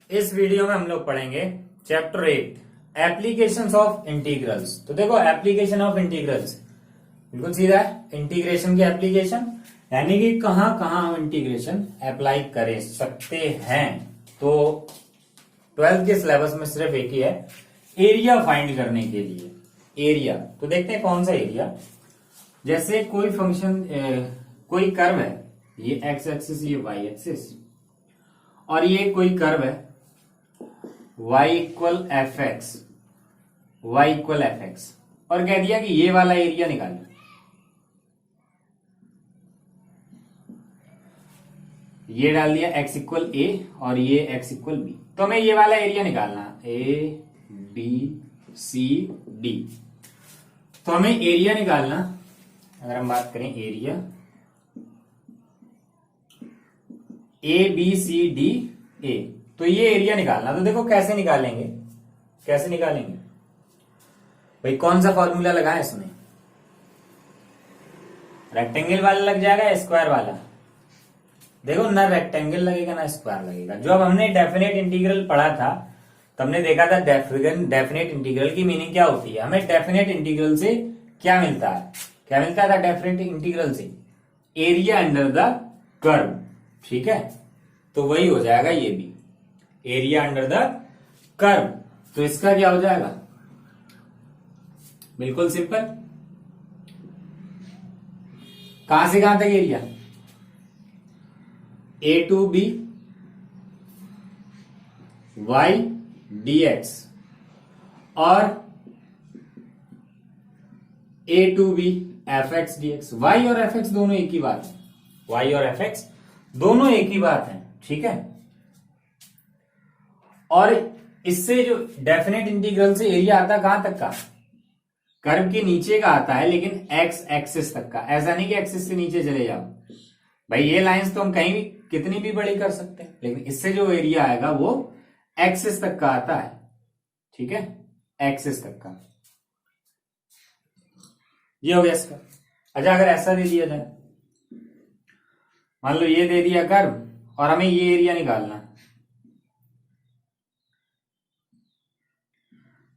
इस वीडियो में हम लोग पढ़ेंगे चैप्टर 8 एप्लीकेशंस ऑफ इंटीग्रल्स। तो देखो एप्लीकेशन ऑफ इंटीग्रल्स बिल्कुल सीधा है, इंटीग्रेशन की एप्लीकेशन यानी कि कहां कहां हम इंटीग्रेशन अप्लाई कर सकते हैं। तो 12th के सिलेबस में सिर्फ एक ही है, एरिया फाइंड करने के लिए। एरिया तो देखते हैं कौन सा एरिया। जैसे कोई फंक्शन कोई कर्व है, ये एक्स एक्सिस ये वाई एक्सिस, और ये कोई कर्व है y equal f x, y equal f x, और कह दिया कि ये वाला एरिया निकालो। ये डाल दिया x इक्वल ए और ये x इक्वल बी, तो हमें ये वाला एरिया निकालना ए बी सी डी। तो हमें एरिया निकालना, अगर हम बात करें area A B C D A, तो ये एरिया निकालना। तो देखो कैसे निकालेंगे, कैसे निकालेंगे भाई, कौन सा फॉर्मूला लगाएं इसमें? रेक्टेंगल वाला लग जाएगा या स्क्वायर वाला? देखो ना रेक्टेंगल लगेगा ना स्क्वायर लगेगा। जो अब हमने डेफिनेट इंटीग्रल पढ़ा था तो हमने देखा था डेफिनेट इंटीग्रल की मीनिंग क्या होती है। हमें डेफिनेट इंटीग्रल से क्या मिलता है, क्या मिलता था डेफिनेट इंटीग्रल से? Area under the curve. ठीक है, तो वही हो जाएगा ये भी, एरिया अंडर द कर्व। तो इसका क्या हो जाएगा? बिल्कुल सिंपल, कहां से कहां तक area? A to b y d x और a to b f x d x. Y और एफ एक्स दोनों एक ही बात है, वाई और एफ एक्स दोनों एक ही बात है। ठीक है, और इससे जो डेफिनेट इंटीग्रल से एरिया आता है कहां तक का? कर्व के नीचे का आता है, लेकिन एक्स एक्सिस तक का। ऐसा नहीं कि एक्सिस से नीचे चले जाओ भाई, ये लाइंस तो हम कहीं भी कितनी भी बड़ी कर सकते हैं, लेकिन इससे जो एरिया आएगा वो एक्सिस तक का आता है। ठीक है, एक्सिस तक का ये हो गया इसका। अच्छा, अगर ऐसा दे दिया जाए, मान लो ये दे दिया कर्व और हमें ये एरिया निकालना,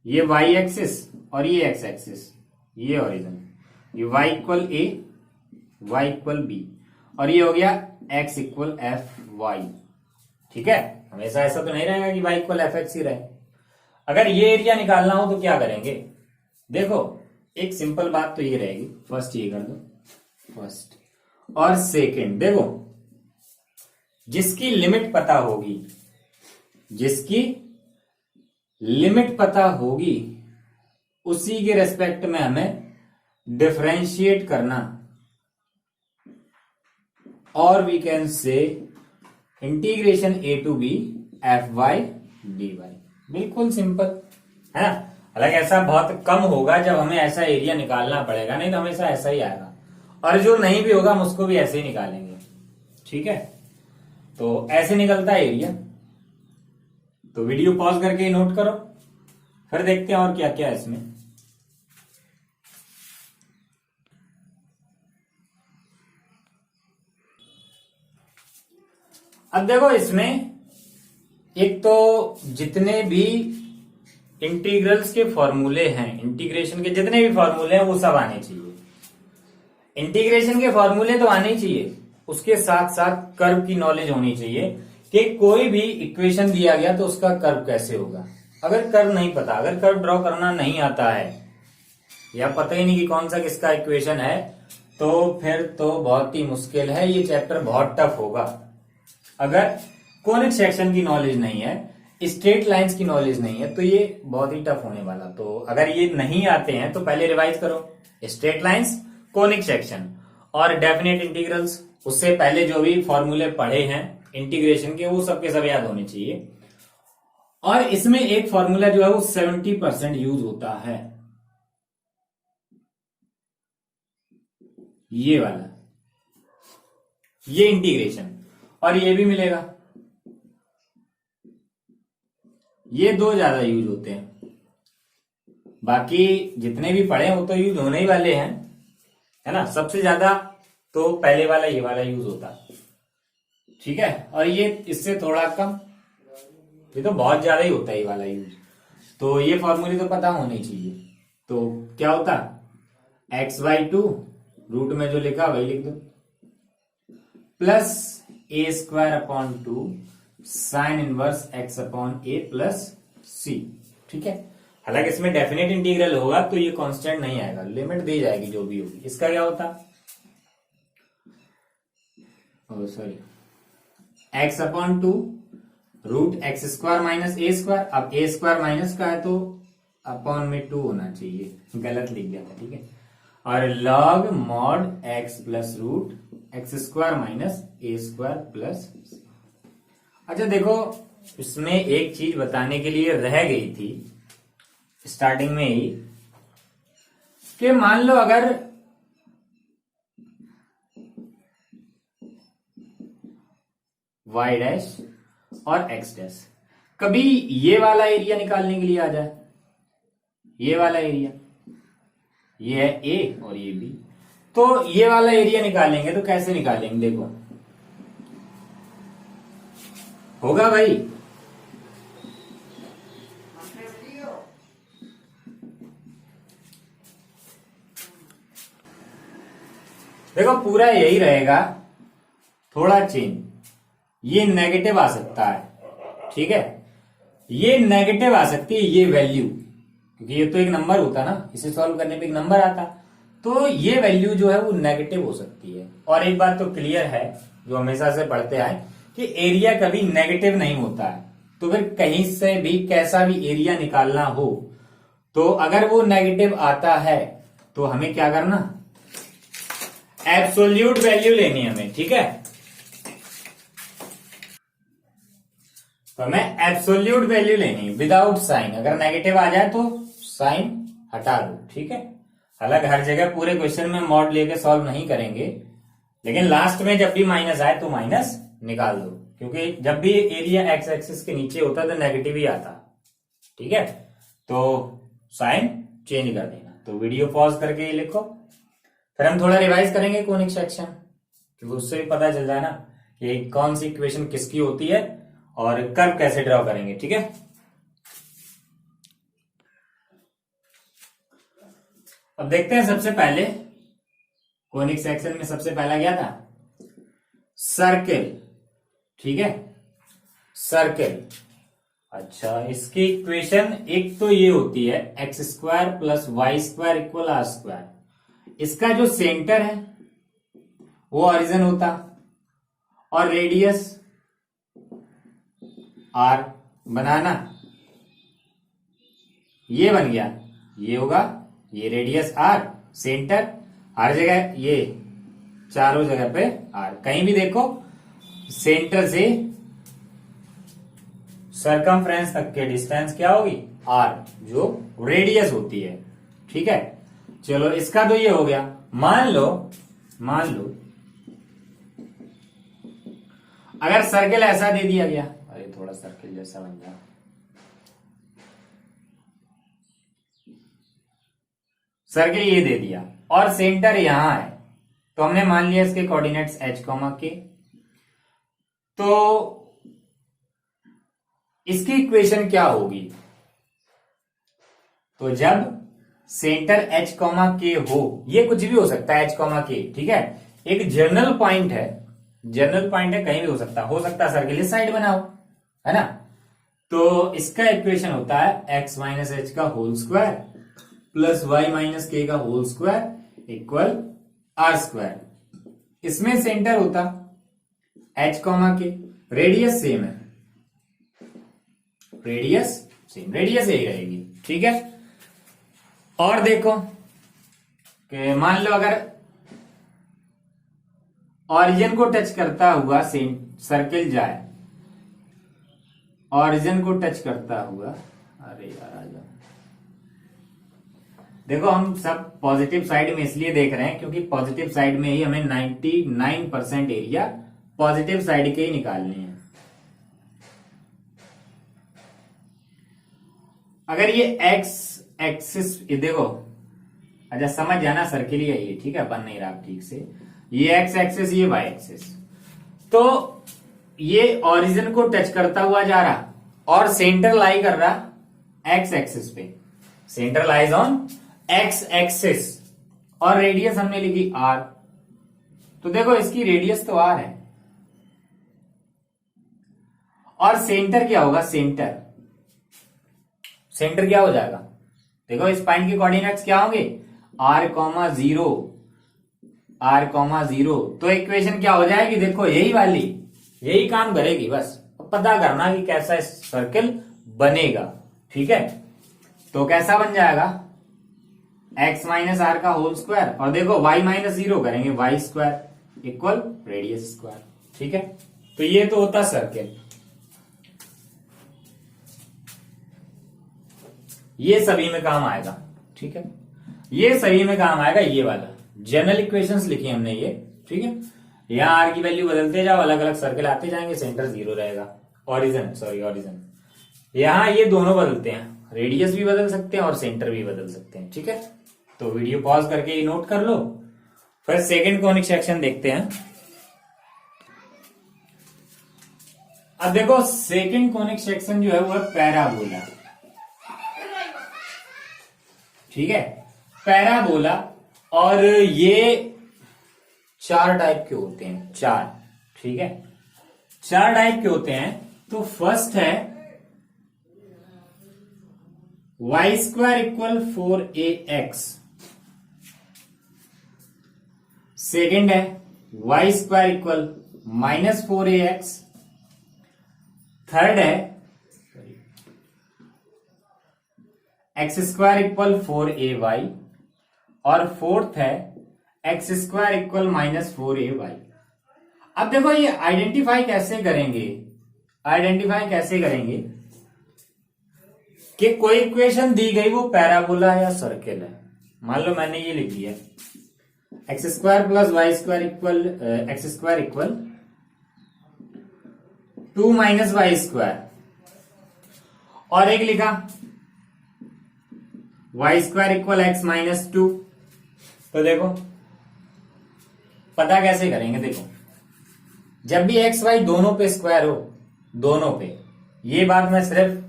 ये वाई एक्सिस और ये एक्स एक्सिस, ये ओरिजिन, ये वाई इक्वल ए वाई इक्वल बी, और ये हो गया एक्स इक्वल एफ वाई। ठीक है, हमेशा ऐसा तो नहीं रहेगा कि वाई इक्वल एफ एक्स ही रहे। अगर ये एरिया निकालना हो तो क्या करेंगे? देखो एक सिंपल बात तो ये रहेगी, फर्स्ट ये कर दो, फर्स्ट और सेकंड। देखो जिसकी लिमिट पता होगी, जिसकी लिमिट पता होगी उसी के रेस्पेक्ट में हमें डिफरेंशिएट करना, और we can say integration a to b f y d y. बिल्कुल सिंपल है ना। हालांकि ऐसा बहुत कम होगा जब हमें ऐसा एरिया निकालना पड़ेगा, नहीं तो हमेशा ऐसा ही आएगा, और जो नहीं भी होगा हम उसको भी ऐसे ही निकालेंगे। ठीक है, तो ऐसे निकलता है एरिया। तो वीडियो पॉज करके नोट करो, फिर देखते हैं और क्या क्या है इसमें। अब देखो इसमें एक तो जितने भी इंटीग्रल्स के फॉर्मूले हैं, इंटीग्रेशन के जितने भी फॉर्मूले हैं वो सब आने चाहिए। इंटीग्रेशन के फॉर्मूले तो आने चाहिए, उसके साथ साथ कर्व की नॉलेज होनी चाहिए कि कोई भी इक्वेशन दिया गया तो उसका कर्व कैसे होगा। अगर कर्व नहीं पता, अगर कर्व ड्रॉ करना नहीं आता है या पता ही नहीं कि कौन सा किसका इक्वेशन है, तो फिर तो बहुत ही मुश्किल है, ये चैप्टर बहुत टफ होगा। अगर कॉनिक सेक्शन की नॉलेज नहीं है, स्ट्रेट लाइंस की नॉलेज नहीं है, तो ये बहुत ही टफ होने वाला। तो अगर ये नहीं आते हैं तो पहले रिवाइज करो, स्ट्रेट लाइंस, कॉनिक सेक्शन और डेफिनेट इंटीग्रल्स। उससे पहले जो भी फॉर्मूले पढ़े हैं इंटीग्रेशन के वो सबके सब याद होने चाहिए। और इसमें एक फॉर्मूला जो है वो 70% यूज होता है, ये वाला, ये इंटीग्रेशन, और ये भी मिलेगा। ये दो ज्यादा यूज होते हैं, बाकी जितने भी पढ़े हैं वो तो यूज होने ही वाले हैं, है ना। सबसे ज्यादा तो पहले वाला ये वाला यूज होता है। ठीक है, और ये इससे थोड़ा कम, ये तो बहुत ज्यादा ही होता है ये वाला यूज। तो ये फॉर्मूले तो पता होने चाहिए। तो क्या होता, x/2 रूट में जो लिखा वही लिख दो, plus a²/2 sine inverse x/a plus c। ठीक है, हालांकि इसमें डेफिनेट इंटीग्रल होगा तो ये कांस्टेंट नहीं आएगा, लिमिट दी जाएगी जो भी होगी। इसका क्या होता, sorry, x/2 root x² minus a²। अब a² माइनस का है तो अपॉन में 2 होना चाहिए, गलत लिख गया था। ठीक है, और log mod x plus root x² minus a² plus. अच्छा देखो, इसमें एक चीज बताने के लिए रह गई थी स्टार्टिंग में ही, कि मान लो अगर y डैश और x डैश कभी ये वाला एरिया निकालने के लिए आ जाए, ये वाला एरिया, ये है a और ये b, तो ये वाला एरिया निकालेंगे तो कैसे निकालेंगे, देखो होगा भाई, देखो पूरा यही रहेगा, थोड़ा चेंज, ये नेगेटिव आ सकता है। ठीक है, ये नेगेटिव आ सकती है ये वैल्यू, क्योंकि ये तो एक नंबर होता ना, इसे सॉल्व करने पे एक नंबर आता, तो ये वैल्यू जो है वो नेगेटिव हो सकती है। और एक बात तो क्लियर है जो हमेशा से पढ़ते आए कि एरिया कभी नेगेटिव नहीं होता है। तो फिर कहीं से भी कैसा भी एरिया निकालना हो तो अगर वो नेगेटिव आता है तो हमें क्या करना, एब्सोल्यूट वैल्यू लेनी है हमें। ठीक है, तो हमें एब्सोल्यूट वैल्यू लेनी है विदाउट साइन। अगर नेगेटिव आ जाए तो साइन हटा दो। ठीक है, हालांकि हर जगह पूरे क्वेश्चन में मॉड लेके सॉल्व नहीं करेंगे, लेकिन लास्ट में जब भी माइनस आए तो माइनस निकाल दो, क्योंकि जब भी एरिया एक्स एक्सिस के नीचे होता तो नेगेटिव ही आता। ठीक है, तो साइन चेंज कर देना। तो वीडियो पॉज करके ये लिखो, फिर हम थोड़ा रिवाइज करेंगे कोनिक सेक्शन, क्योंकि उससे भी पता चल जाए ना कि कौन सी इक्वेशन किसकी होती है और कर्व कैसे ड्रॉ करेंगे। ठीक है, अब देखते हैं सबसे पहले कोनिक सेक्शन में सबसे पहला क्या था, सर्किल। ठीक है, सर्किल। अच्छा, इसकी इक्वेशन एक तो ये होती है x² plus y² equal r²। इसका जो सेंटर है वो ऑरिजिन होता और रेडियस r बनाना, ये बन गया, ये होगा, ये रेडियस r, सेंटर हर जगह, ये चारों जगह पे r। कहीं भी देखो सेंटर से सरकमफ्रेंस तक के डिस्टेंस क्या होगी, r, जो रेडियस होती है। ठीक है, चलो इसका तो ये हो गया। मान लो अगर सर्किल ऐसा दे दिया गया, अरे थोड़ा सर्किल जैसा बन गया, सर्किल ये दे दिया और सेंटर यहां है, तो हमने मान लिया इसके कोऑर्डिनेट्स h, के। तो इसकी इक्वेशन क्या होगी, तो जब सेंटर h, k हो, ये कुछ भी हो सकता है h, k। ठीक है, एक जनरल पॉइंट है, कहीं भी हो सकता है सर्किल, इस साइड बनाओ, है ना। तो इसका इक्वेशन होता है x माइनस एच का whole square plus y minus k का होल स्क्वायर इक्वल r²। इसमें सेंटर होता h, k, रेडियस सेम है, रेडियस यही रहेगी। ठीक है, और देखो कि मान लो अगर ऑरिजिन को टच करता हुआ सर्किल जाए, ऑरिजिन को टच करता हुआ, अरे यार आ जाओ, देखो हम सब पॉजिटिव साइड में इसलिए देख रहे हैं क्योंकि पॉजिटिव साइड में ही हमें 99% एरिया पॉजिटिव साइड के ही निकालने हैं। अगर ये एक्स एक्सिस, ये देखो, अच्छा समझ जाना, सर्किल ही है ये। ठीक है, बन नहीं रहा ठीक से, ये एक्स एक्सिस, ये वाई एक्सिस, तो ये ऑरिजिन को टच करता हुआ जा रहा, और सेंटर लाई कर रहा एक्स एक्सिस पे, centre lies on x axis, और रेडियस हमने लिखी आर। तो देखो इसकी रेडियस तो आर है, और सेंटर क्या होगा, सेंटर क्या हो जाएगा, देखो इस पॉइंट के कोऑर्डिनेट्स क्या होंगे, r, 0, r, 0। तो इक्वेशन क्या हो जाएगी, देखो यही वाली, यही काम करेगी। बस पता करना कि कैसा सर्कल बनेगा। ठीक है, तो कैसा बन जाएगा, x माइनस आर का होल स्क्वायर, और देखो y माइनस 0 करेंगे, y square equal radius square. ठीक है, तो ये तो होता सर्कल। ये सभी में काम आएगा। ठीक है, ये सभी में काम आएगा। ये वाला जनरल इक्वेशंस लिखी हमने ये। ठीक है, यहां आर की वैल्यू बदलते जाओ, अलग अलग सर्कल आते जाएंगे, सेंटर 0 रहेगा। ओरिजिन यहां ये दोनों बदलते हैं, रेडियस भी बदल सकते हैं और सेंटर भी बदल सकते हैं। ठीक है, तो वीडियो पॉज करके ये नोट कर लो। फिर सेकंड कॉनिक सेक्शन देखते हैं। अब देखो सेकंड कॉनिक सेक्शन जो है वो है पैराबोला। ठीक है, पैराबोला, और ये 4 टाइप के होते हैं, 4। ठीक है, 4 टाइप के होते हैं। तो फर्स्ट है y square equal 4ax, second है y square equal -4ax, third है x स्क्वायर इक्वल 4ay, और फोर्थ है x स्क्वायर इक्वल -4ay। अब देखो ये आइडेंटिफाई कैसे करेंगे कि कोई इक्वेशन दी गई वो पैराबोला है या सर्कल है। मान लो मैंने ये लिख दिया x square plus y square equal x square equal 2 minus y square, और एक लिखा y square equal x minus 2। तो देखो पता कैसे करेंगे, देखो जब भी x y दोनों पे स्क्वायर हो, दोनों पे, ये बात मैं सिर्फ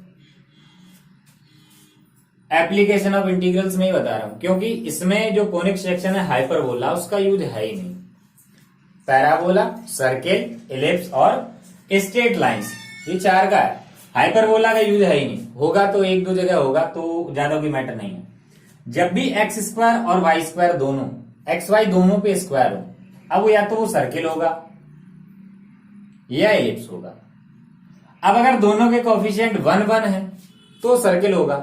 एप्लीकेशन ऑफ इंटीग्रल्स में ही बता रहा हूं, क्योंकि इसमें जो कोनिक सेक्शन है हाइपरबोला, उसका यूज है ही नहीं। पैराबोला, सर्किल, इलिप्स और स्ट्रेट लाइंस, ये 4 का है। हाइपरबोला का यूज है ही नहीं, होगा तो 1-2 जगह होगा, तो ज्यादा कोई मैटर नहीं है। जब भी एक्स स्क्वायर और वाई स्क्वायर दोनों, एक्स वाई दोनों पे स्क्वायर हो, अब वो या तो वो सर्किल होगा या इलिप्स होगा। अब अगर दोनों के कोफिशिएंट 1-1 है तो सर्किल होगा।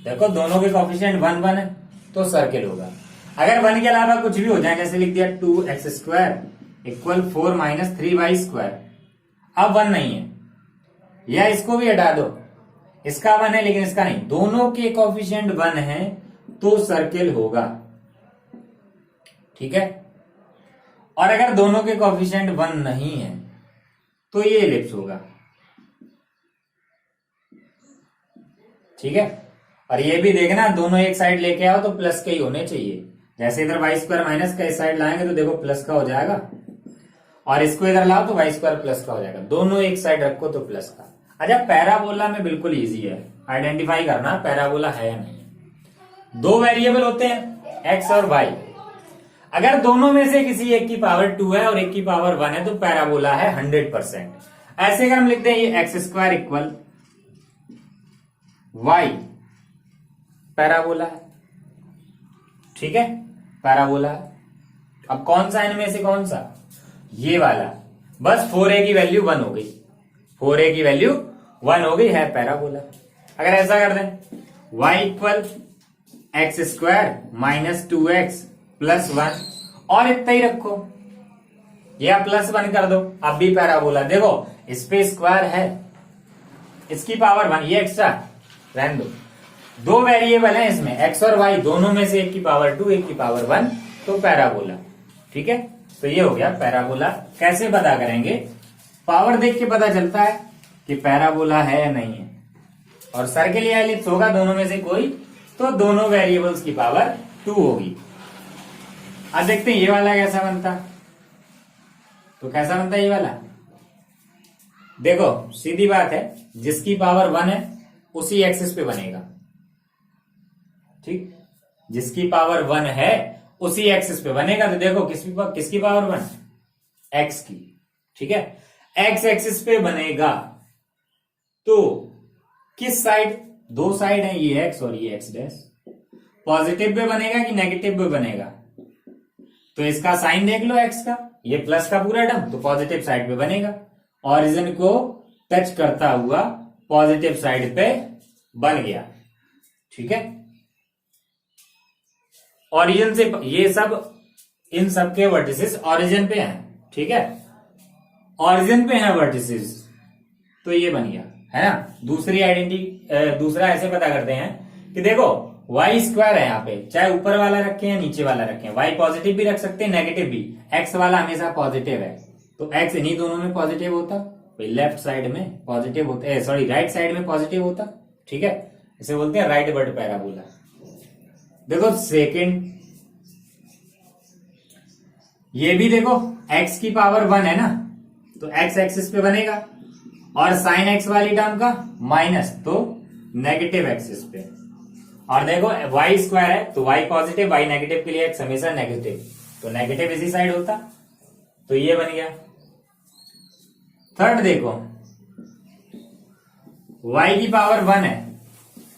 देखो दोनों के कोफिशिएंट 1-1 है तो सर्किल होगा। अगर 1 के अलावा कुछ भी हो जाए, जैसे लिख दिया 2x square equal 4 minus 3y square, अब 1 नहीं है, या इसको भी हटा दो, इसका 1 है लेकिन इसका नहीं, दोनों के कोफिशिएंट 1 है तो सर्किल होगा। ठीक है, और अगर दोनों के कोफिशिएंट 1 नहीं है तो ये इलिप्स होगा। ठीक है, और ये भी देखना, दोनों एक साइड लेके आओ तो प्लस के ही होने चाहिए। जैसे इधर वाई स्क्वायर माइनस का इस साइड लाएंगे तो देखो प्लस का हो जाएगा, और इसको इधर लाओ तो वाई स्क्वायर प्लस का हो जाएगा। दोनों एक साइड रखो तो प्लस का। अच्छा, पैराबोला में बिल्कुल इजी है आइडेंटिफाई करना पैराबोला है या नहीं। 2 वेरिएबल होते हैं एक्स और वाई, अगर दोनों में से किसी एक की पावर 2 है और एक की पावर 1 है तो पैराबोला है 100%। ऐसे अगर हम लिखते हैं ये x square equal y, parabola है। ठीक है, पैराबोला है। अब कौन सा इनमें से कौन सा, ये वाला, बस 4a की वैल्यू 1 हो गई, 4a की वैल्यू 1 हो गई, है पैराबोला। अगर ऐसा कर दें y equal x square minus 2x plus 1, और इतना ही रखो या प्लस 1 कर दो, अब भी पैराबोला। देखो इस पे स्क्वायर है, इसकी पावर 1, ये एक्स्ट्रा रहने दो। 2 वेरिएबल हैं इसमें, एक्स और वाई, दोनों में से एक की पावर 2 एक की पावर 1, तो पैराबोला। ठीक है, तो ये हो गया पैराबोला। कैसे पता करेंगे, पावर देख के पता चलता है कि पैराबोला है या नहीं है। और सर्किल या एलिप्स होगा दोनों में से कोई, तो दोनों वेरिएबल्स की पावर 2 होगी। अब देखते हैं ये वाला कैसा बनता, तो कैसा बनता है ये वाला, देखो सीधी बात है, जिसकी पावर 1 है उसी एक्सिस पे बनेगा। ठीक, जिसकी पावर 1 है उसी एक्सिस पे बनेगा। तो देखो किसकी पावर 1, एक्स की। ठीक है, एक्स एक्सिस पे बनेगा तो किस साइड, दो साइड है, ये एक्स और ये एक्स डैश, पॉजिटिव पे बनेगा कि नेगेटिव पे बनेगा। तो इसका साइन देख लो एक्स का, ये प्लस का पूरा टर्म, तो पॉजिटिव साइड पे बनेगा। ऑरिजिन को टच करता हुआ पॉजिटिव साइड पे बन गया। ठीक है, ऑरिजिन से ये सब, इन सब के वर्टिसेस ऑरिजिन पे हैं। ठीक है, ऑरिजिन पे है वर्टिसेस, तो ये बन गया, है ना। दूसरी आइडेंटिटी, दूसरा ऐसे पता करते हैं कि देखो वाई स्क्वायर है यहाँ पे, चाहे ऊपर वाला रखें या नीचे वाला रखें, वाई पॉजिटिव भी रख सकते हैं नेगेटिव भी, एक्स वाला हमेशा पॉजिटिव है, तो एक्स इन्हीं दोनों में पॉजिटिव होता, लेफ्ट साइड में पॉजिटिव होता, सॉरी राइट साइड में पॉजिटिव होता। ठीक है, इसे बोलते हैं राइट वर्ड पैराबोला। देखो सेकेंड, ये भी देखो x की पावर 1 है ना, तो x एक्सिस पे बनेगा, और साइन x वाली टर्म का माइनस, तो नेगेटिव एक्सिस पे। और देखो y स्क्वायर है तो y पॉजिटिव, y नेगेटिव के लिए x हमेशा नेगेटिव, तो नेगेटिव इसी साइड होता, तो ये बन गया। थर्ड देखो y की पावर 1 है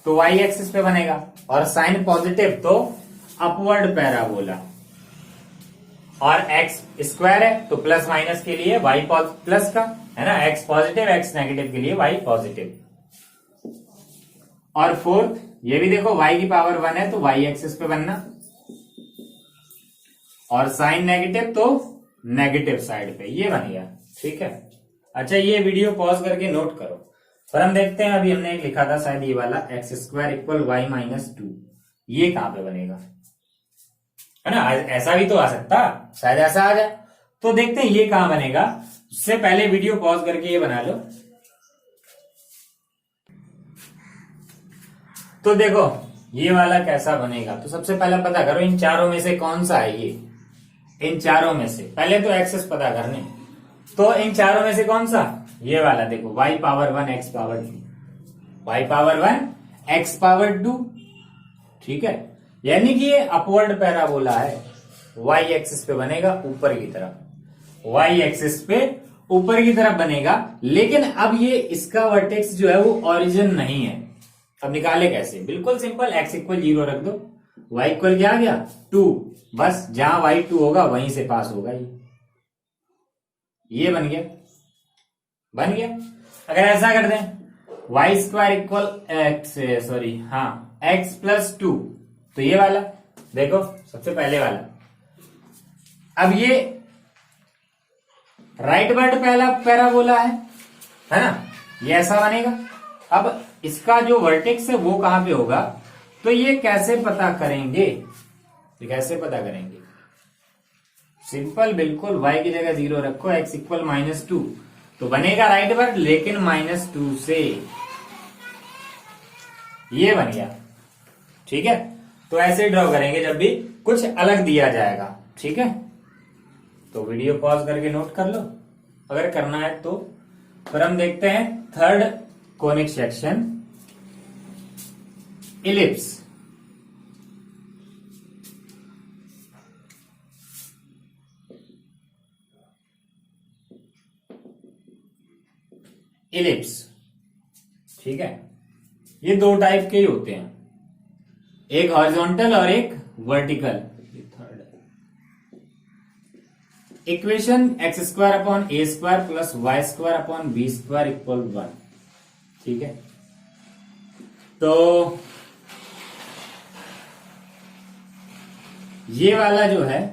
तो y एक्सिस पे बनेगा, और साइन पॉजिटिव तो अपवर्ड पैराबोला, और x स्क्वायर है तो प्लस माइनस के लिए y प्लस का, है ना, x पॉजिटिव x नेगेटिव के लिए y पॉजिटिव। और फोर्थ ये भी देखो y की पावर 1 है तो y एक्सिस पे बनना, और साइन नेगेटिव तो नेगेटिव साइड पे, ये बन गया। ठीक है, अच्छा ये वीडियो पॉज करके नोट करो। पर हम देखते हैं, अभी हमने एक लिखा था शायद ये वाला, x square equal y minus 2, ये कहां पे बनेगा, है ना। ऐसा भी तो आ सकता, शायद ऐसा आ जाए, तो देखते हैं ये कहां बनेगा। उससे पहले वीडियो पॉज करके ये बना लो। तो देखो ये वाला कैसा बनेगा, तो सबसे पहले पता करो इन चारों में से कौन सा है ये, इन चारों में से पहले तो एक्सेस पता करने, तो इन चारों में से कौन सा, ये वाला देखो y power 1 x power 2, y power 1 x power 2। ठीक है, यानी कि ये अपवर्ड पैराबोला है, y एक्सिस पे बनेगा ऊपर की तरफ, y एक्सिस पे ऊपर की तरफ बनेगा। लेकिन अब ये इसका वर्टेक्स जो है वो ओरिजिन नहीं है। अब निकाले कैसे, बिल्कुल सिंपल, x इक्वल 0 रख दो, y इक्वल क्या आ गया 2, बस जहां y 2 होगा वहीं से पास होगा ये बन गया, बन गया। अगर ऐसा कर दें y square equal x, sorry हाँ एक्स प्लस 2, तो ये वाला देखो सबसे पहले वाला, अब ये राइट वर्ड पहला पैराबोला है ना, ये ऐसा बनेगा। अब इसका जो वर्टेक्स है वो कहां पे होगा, तो ये कैसे पता करेंगे, कैसे पता करेंगे, सिंपल बिल्कुल, y की जगह 0 रखो, x इक्वल -2, तो बनेगा राइट वर्ड, लेकिन -2 से, ये बन गया। ठीक है, तो ऐसे ड्रॉ करेंगे जब भी कुछ अलग दिया जाएगा। ठीक है, तो वीडियो पॉज करके नोट कर लो अगर करना है तो। फिर हम देखते हैं third conic section, ellipse. Ellipse, ठीक है, ये दो टाइप के ही होते हैं, एक हॉरिजॉन्टल और एक vertical. Equation x square upon a square plus y square upon b square equal 1। ठीक है, तो ये वाला जो है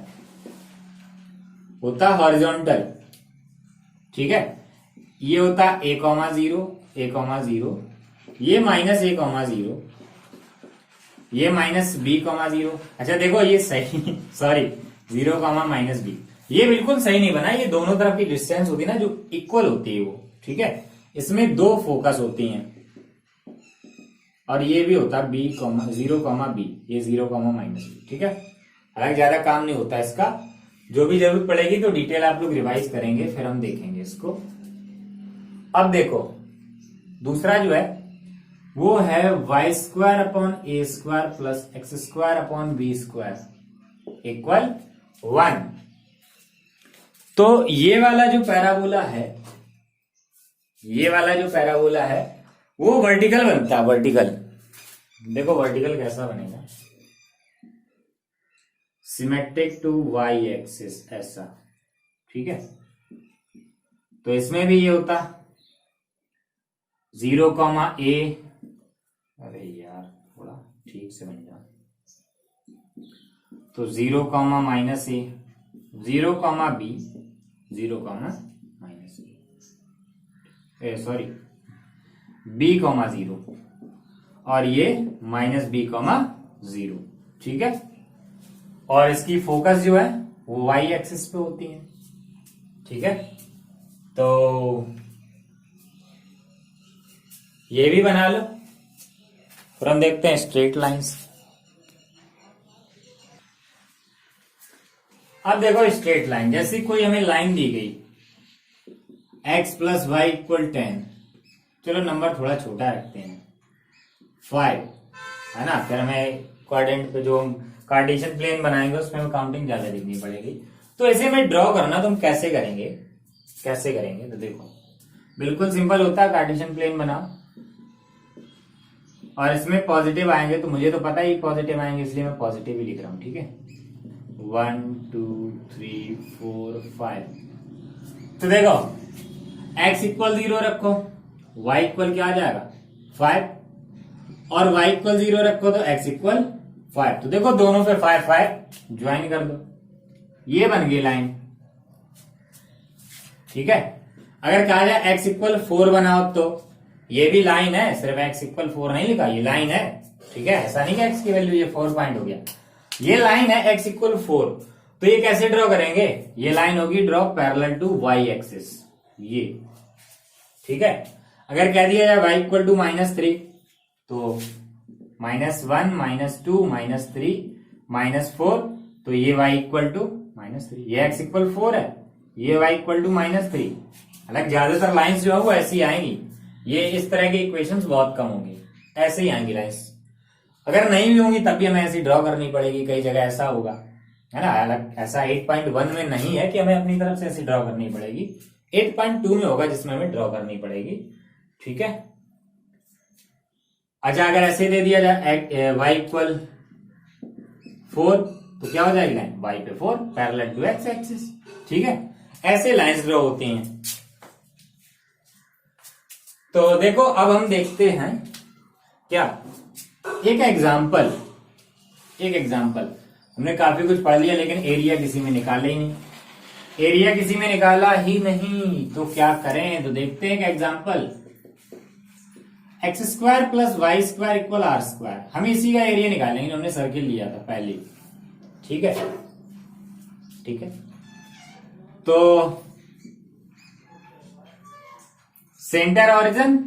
होता हॉरिजॉन्टल। ठीक है, ये होता a, 0 a, 0, ये -a, 0, ये -b, 0। अच्छा देखो ये सही सॉरी 0, -b, ये बिल्कुल सही नहीं बना, ये दोनों तरफ की डिस्टेंस होती है ना जो इक्वल होती है वो। ठीक है, इसमें दो फोकस होती हैं, और ये भी होता b, 0, b, ये 0, -b। ठीक है, हालांकि ज्यादा काम नहीं होता इसका, जो भी जरूरत पड़ेगी तो डिटेल आप लोग रिवाइज करेंगे, फिर हम देखेंगे इसको। अब देखो दूसरा जो है वो है y² upon a² plus x² upon b² equal 1। तो ये वाला जो पैराबोला है, ये वाला जो पैराबोला है वो वर्टिकल बनता है, वर्टिकल। देखो वर्टिकल कैसा बनेगा, सिमेट्रिक टू वाई एक्सिस ऐसा, ठीक है। तो इसमें भी ये होता 0, a, अरे यार थोड़ा ठीक से बन जा, तो 0, -a, 0, b, 0, -a, sorry b, 0 और ये -b, 0, ठीक है। और इसकी फोकस जो है वो y एक्सिस पे होती है, ठीक है। तो ये भी बना लो, फिर हम देखते हैं स्ट्रेट लाइंस। अब देखो स्ट्रेट लाइन, जैसी कोई हमें लाइन दी गई x + y = 10, चलो नंबर थोड़ा छोटा रखते हैं 5, है ना। फिर हमें क्वाड्रेंट पे जो हम कार्टेशियन प्लेन बनाएंगे उसमें हमें काउंटिंग ज्यादा लिखनी पड़ेगी। तो ऐसे में ड्रॉ करना तो हम कैसे करेंगे, तो देखो बिल्कुल सिंपल होता है, कार्टेशियन प्लेन बनाओ और इसमें पॉजिटिव आएंगे, तो मुझे तो पता ही पॉजिटिव आएंगे इसलिए मैं पॉजिटिव ही लिख रहा हूं, ठीक है। 1 2 3 4 5। तो देखो x = 0 रखो, y = क्या आ जाएगा 5, और y = 0 रखो तो x = 5। तो देखो दोनों पे 5 5 ज्वाइन कर दो, ये बन गई लाइन, ठीक है। अगर कहा जाए x = 4 बनाओ तो ये भी लाइन है, सिर्फ x = 4 नहीं लिखा, ये लाइन है, ठीक है। ऐसा नहीं कि x की वैल्यू ये 4 पॉइंट हो गया, ये लाइन है x = 4। तो ये कैसे ड्रॉ करेंगे, ये लाइन होगी draw parallel to y axis, ये, ठीक है। अगर कह दिया जाए y = -3 तो -1 -2 -3 -4, तो ये y = -3, ये x = 4 है, ये y = -3। हालांकि ज्यादातर लाइंस जो है वो ऐसी आएंगी, ये इस तरह के इक्वेशंस बहुत कम होंगे, ऐसे ही आएंगी लाइंस। अगर नहीं भी होंगी तब भी हमें ऐसी ड्रॉ करनी पड़ेगी, कई जगह ऐसा होगा, है ना। अलग ऐसा 8.1 में नहीं है कि हमें अपनी तरफ से ऐसी ड्रॉ करनी पड़ेगी, 8.2 में होगा जिसमें हमें ड्रॉ करनी पड़ेगी, ठीक है। अच्छा अगर ऐसे दे दिया जाए y = 4 तो क्या हो जाएगी लाइन y पे 4 पैरेलल टू x एक्सिस, ठीक है। ऐसे लाइंस ड्रॉ होती हैं। तो देखो अब हम देखते हैं क्या, एक एग्जाम्पल, हमने काफी कुछ पढ़ लिया लेकिन एरिया किसी में निकाला ही नहीं, तो क्या करें। तो देखते हैं कि एग्जाम्पल x² + y² = r², हम इसी का एरिया निकालेंगे, हमने सर्किल लिया था पहले, ठीक है। तो सेंटर ऑरिजिन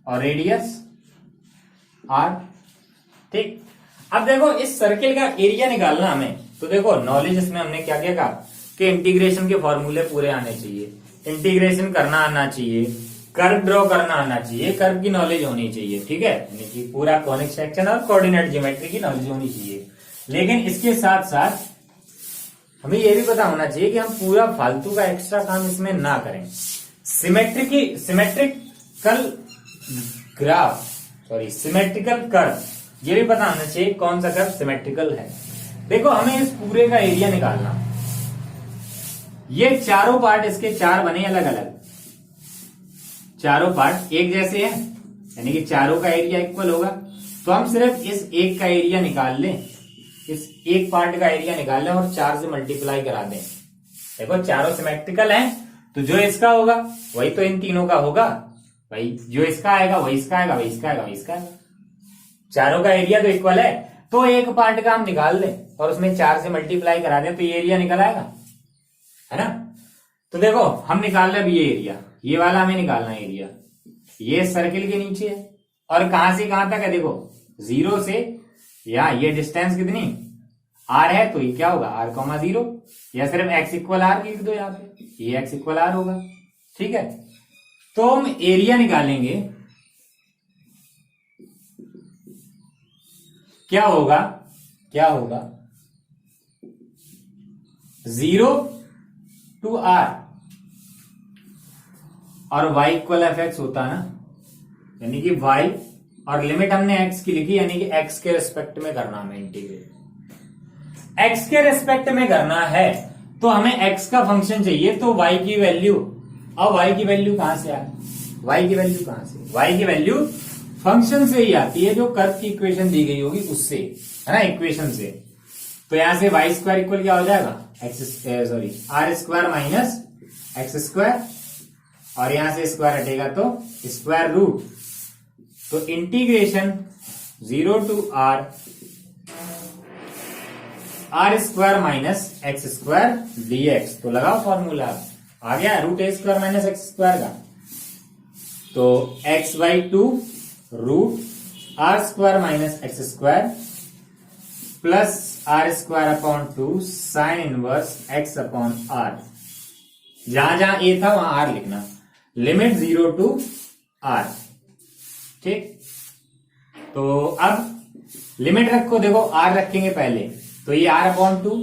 और रेडियस r, ठीक। अब देखो इस सर्किल का एरिया निकालना हमें, तो देखो नॉलेज इसमें हमने क्या क्या कहा कि इंटीग्रेशन के फॉर्मूले पूरे आने चाहिए, इंटीग्रेशन करना आना चाहिए, कर्व ड्रॉ करना आना चाहिए, कर्व की नॉलेज होनी चाहिए, ठीक है। यानी कि पूरा कॉनिक सेक्शन और कोऑर्डिनेट ज्योमेट्री की नॉलेज होनी चाहिए। लेकिन इसके साथ साथ हमें यह भी पता होना चाहिए कि हम पूरा फालतू का एक्स्ट्रा काम इसमें ना करें। सिमेट्रिकल कर्व, ये भी पता होना चाहिए कौन सा कर्व सिमेट्रिकल है। देखो हमें इस पूरे का एरिया निकालना, ये चारों पार्ट इसके 4 बने अलग अलग, चारों पार्ट एक जैसे हैं, यानी कि चारों का एरिया इक्वल होगा। तो हम सिर्फ इस एक का एरिया निकाल लें, इस एक पार्ट का एरिया निकाल लें और 4 से मल्टीप्लाई करा दें। देखो चारों सिमेट्रिकल हैं, तो जो इसका होगा वही तो इन तीनों का होगा, भाई जो इसका आएगा वही इसका आएगा, वही इसका आएगा, वही इसका आएगा। चारों का एरिया तो इक्वल है, तो एक पार्ट का हम निकाल लें और उसमें 4 से मल्टीप्लाई करा दें तो ये एरिया निकल आएगा, है ना। तो देखो हम निकाल रहे अब ये एरिया, ये वाला हमें निकालना है एरिया, ये सर्किल के नीचे है और कहां से कहां तक है, देखो 0 से या ये डिस्टेंस कितनी r है, तो ये क्या होगा r, 0, या सिर्फ x = r लिख दो यहाँ पे, ये x = r होगा, ठीक है। तो हम एरिया निकालेंगे, क्या होगा 0 to r और y इक्वल एफ एक्स होता है ना, यानी कि y और लिमिट हमने x की लिखी, यानी कि x के रेस्पेक्ट में करना हमें इंटीग्रेट, x के रेस्पेक्ट में करना है तो हमें x का फंक्शन चाहिए, तो y की वैल्यू, अब y की वैल्यू कहां से आए, y की वैल्यू कहां से, y की वैल्यू फंक्शन से ही आती है, जो कर्व की इक्वेशन दी गई होगी उससे, है ना, इक्वेशन से। तो यहां से वाई स्क्वायर इक्वल क्या हो जाएगा, r square minus x square, और यहां से स्क्वायर हटेगा तो स्क्वायर रूट, तो integration 0 to r square minus x square dx, तो लगाओ फॉर्मूला, आ गया root a square minus x square का, तो x/2 root r square minus x square plus r square upon 2 sine inverse x upon r, जहां जहां ए था वहां आर लिखना, लिमिट 0 to r, ठीक। तो अब लिमिट रखो, देखो आर रखेंगे पहले, तो ये आर अपॉन 2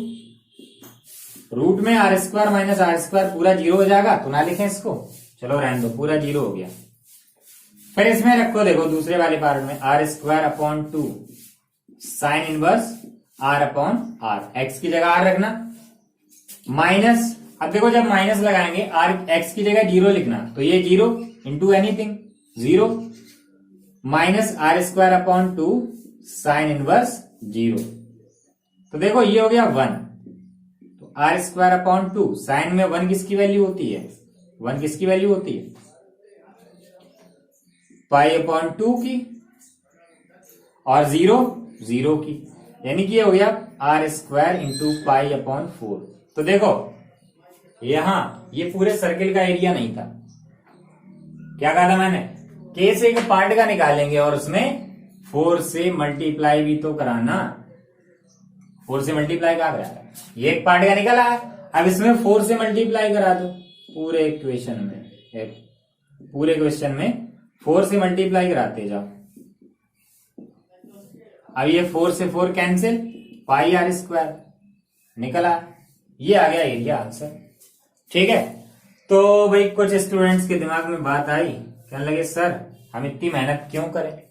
रूट में r square minus r square पूरा 0 हो जाएगा, तो ना लिखें इसको, चलो रहने दो, पूरा 0 हो गया। फिर इसमें रखो, देखो दूसरे वाले पार्ट में r square upon 2 sine inverse r upon r, x की जगह आर रखना, माइनस, अब देखो जब माइनस लगाएंगे आर एक्स की जगह 0 लिखना, तो ये 0 into anything 0 minus r square upon 2 sine inverse 0, तो देखो ये हो गया 1, तो आर स्क्वायर अपॉन 2 साइन में 1 किसकी वैल्यू होती है, 1 किसकी वैल्यू होती है, पाई अपॉन 2 की, और 0 की, यानी कि ये हो गया r square into pi upon 4। तो देखो यहां ये पूरे सर्किल का एरिया नहीं था, क्या कहा था मैंने, के से एक पार्ट का निकालेंगे और उसमें 4 से मल्टीप्लाई भी तो कराना, 4 से मल्टीप्लाई कहा कराया, ये एक पार्ट का निकला, अब इसमें 4 से मल्टीप्लाई करा दो, पूरे इक्वेशन में 4 से मल्टीप्लाई कराते जाओ, अब ये 4 से 4 कैंसिल, पाई आर स्क्वायर निकला, ये आ गया एरिया आंसर, ठीक है। तो भाई कुछ स्टूडेंट्स के दिमाग में बात आई, कहने लगे सर हम इतनी मेहनत क्यों करें,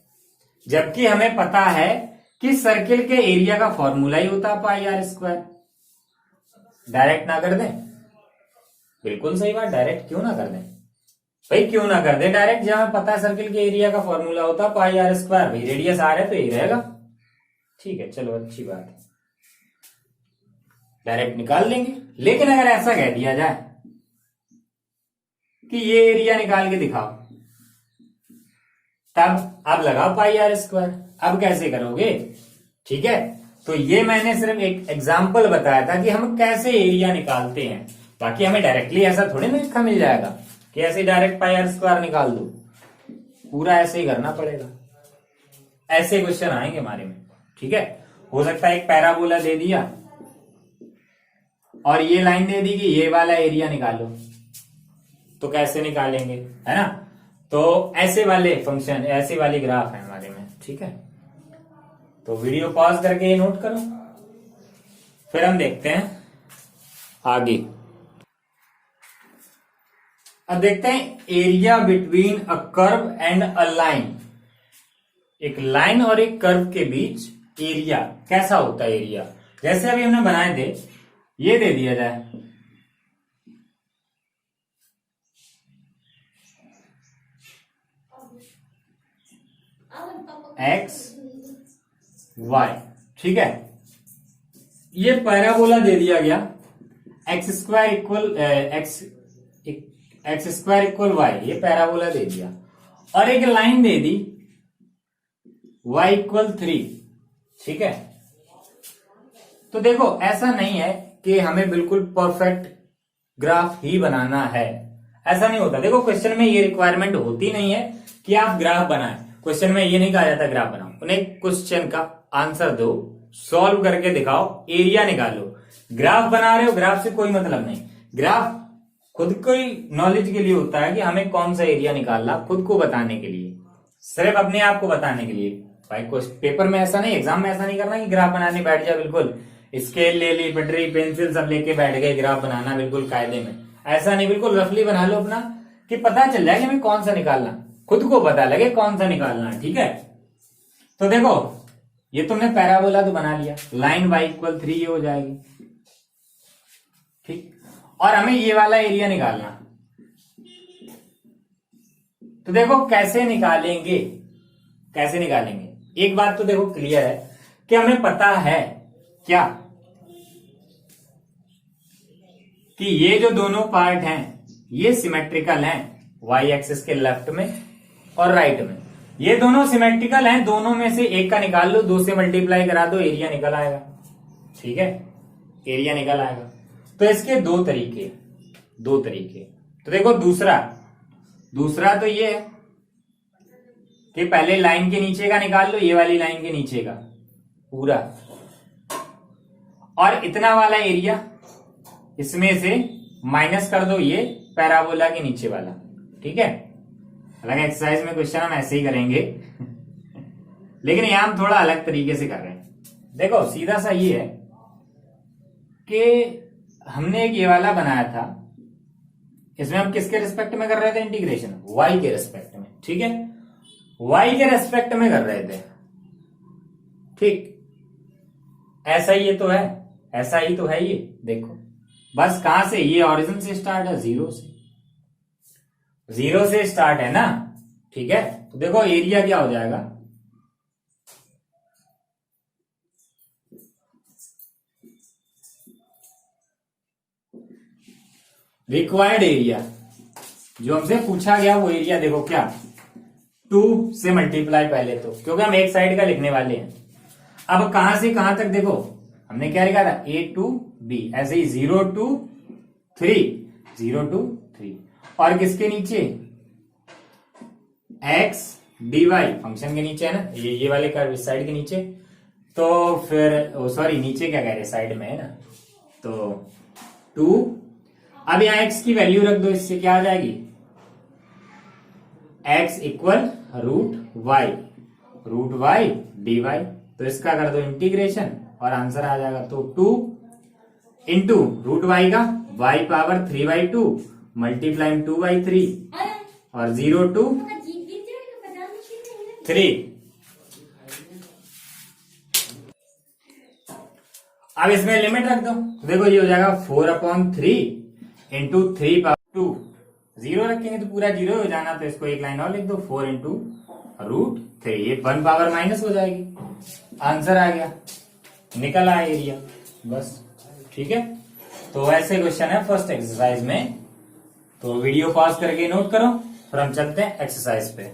जबकि हमें पता है कि सर्किल के एरिया का फॉर्मूला ही होता है पाई आर स्क्वायर, डायरेक्ट ना कर दें, बिल्कुल सही बात, डायरेक्ट क्यों ना कर दें भाई, क्यों ना कर दें डायरेक्ट, जहां पता है सर्किल के एरिया का फॉर्मूला होता है पाई आर स्क्वायर, भाई रेडियस आर है तो यही रहेगा, ठीक है, चलो अच्छी बात है, डायरेक्ट निकाल लेंगे। लेकिन अगर ऐसा कह दिया जाए कि ये एरिया निकाल के दिखाओ, तब अब लगाओ पाई आर स्क्वायर, अब कैसे करोगे, ठीक है। तो ये मैंने सिर्फ एक एग्जांपल बताया था कि हम कैसे एरिया निकालते हैं, बाकी हमें डायरेक्टली ऐसा थोड़ी ना लिखा मिल जाएगा कि ऐसे डायरेक्ट पाई आर स्क्वायर निकाल दो, पूरा ऐसे ही करना पड़ेगा, ऐसे क्वेश्चन आएंगे हमारे में, ठीक है। हो सकता है एक पैराबोला दे दिया और ये लाइन दे दी कि ये वाला एरिया निकालो, तो कैसे निकालेंगे, है ना, तो ऐसे वाले फंक्शन, ऐसे वाली ग्राफ है हमारे में, ठीक है। तो वीडियो पॉज करके ये नोट करो, फिर हम देखते हैं आगे। अब देखते हैं area between a curve and a line, एक लाइन और एक कर्व के बीच एरिया कैसा होता है, एरिया जैसे अभी हमने बनाए थे, ये दे दिया जाए एक्स वाई, ठीक है, ये पैराबोला दे दिया गया, एक्स स्क्वायर इक्वल वाई, ये पैराबोला दे दिया, और एक लाइन दे दी y इक्वल 3, ठीक है। तो देखो ऐसा नहीं है कि हमें बिल्कुल परफेक्ट ग्राफ ही बनाना है, ऐसा नहीं होता, देखो क्वेश्चन में ये रिक्वायरमेंट होती नहीं है कि आप ग्राफ बनाएं, क्वेश्चन में ये नहीं कहा जाता ग्राफ बनाओ, उन्हें क्वेश्चन का आंसर दो, सॉल्व करके दिखाओ, एरिया निकालो, ग्राफ बना रहे हो, ग्राफ से कोई मतलब नहीं, ग्राफ खुद को ही नॉलेज के लिए होता है कि हमें कौन सा एरिया निकालना, खुद को बताने के लिए, सिर्फ अपने आप को बताने के लिए। भाई पेपर में ऐसा नहीं, एग्जाम में ऐसा नहीं करना कि ग्राफ बनाने बैठ जाए, बिल्कुल स्केल ले ली, पटरी, पेंसिल सब लेके बैठ गए ग्राफ बनाना बिल्कुल कायदे में, ऐसा नहीं, बिल्कुल रफली बना लो अपना, कि पता चल जाए कि हमें कौन सा निकालना, खुद को पता लगे कौन सा निकालना है। ठीक है, तो देखो ये तुमने पैराबोला तो बना लिया, लाइन y इक्वल 3 ये हो जाएगी। ठीक, और हमें ये वाला एरिया निकालना, तो देखो कैसे निकालेंगे, कैसे निकालेंगे। एक बात तो देखो क्लियर है कि हमें पता है क्या, कि ये जो दोनों पार्ट हैं ये सिमेट्रिकल हैं, y एक्सिस के लेफ्ट में और राइट में, ये दोनों सिमेट्रिकल हैं, दोनों में से एक का निकाल लो, 2 से मल्टीप्लाई करा दो, एरिया निकल आएगा। ठीक है, एरिया निकल आएगा। तो इसके दो तरीके, तो देखो दूसरा तो ये है कि पहले लाइन के नीचे का निकाल लो, ये वाली लाइन के नीचे का पूरा, और इतना वाला एरिया इसमें से माइनस कर दो ये पैराबोला के नीचे वाला। ठीक है, हालांकि एक्सरसाइज में क्वेश्चन हम ऐसे ही करेंगे लेकिन यहां हम थोड़ा अलग तरीके से कर रहे हैं। देखो सीधा सा ये है कि हमने एक ये वाला बनाया था, इसमें हम किसके रिस्पेक्ट में कर रहे थे इंटीग्रेशन, y के रिस्पेक्ट में। ठीक है, y के रिस्पेक्ट में कर रहे थे। ठीक, ऐसा ही ये तो है, ऐसा ही तो है ये। देखो बस कहां से, ये ओरिजिन से स्टार्ट है, जीरो से स्टार्ट है ना। ठीक है, तो देखो एरिया क्या हो जाएगा, रिक्वायर्ड एरिया जो हमसे पूछा गया वो एरिया देखो क्या, 2 से मल्टीप्लाई पहले तो, क्योंकि हम एक साइड का लिखने वाले हैं। अब कहां से कहां तक देखो हमने क्या लिखा था, A to B, ऐसे ही 0 to 3, और किसके नीचे, x dy फंक्शन के नीचे है ना, ये वाले कर्व इस साइड के नीचे, तो फिर सॉरी नीचे क्या कह रहे, साइड में है ना, तो 2, अब यहां x की वैल्यू रख दो, इससे क्या आ जाएगी, x equal root y dy, तो इसका कर दो इंटीग्रेशन और आंसर आ जाएगा। तो 2 इंटू रूट y का y पावर 3/2 मल्टीप्लाई 2/3 और 0 to 3। अब इसमें लिमिट रख दो, देखो ये हो जाएगा 4/3 इंटू 3/2, 0 रखेंगे तो पूरा 0 हो जाना, तो इसको एक लाइन और लिख दो, 4 इंटू √3, ये 1 पावर माइनस हो जाएगी, आंसर आ गया, निकल आया एरिया बस। ठीक है, तो ऐसे क्वेश्चन है फर्स्ट एक्सरसाइज में, तो वीडियो पॉज करके नोट करो, फिर हम चलते हैं एक्सरसाइज पे।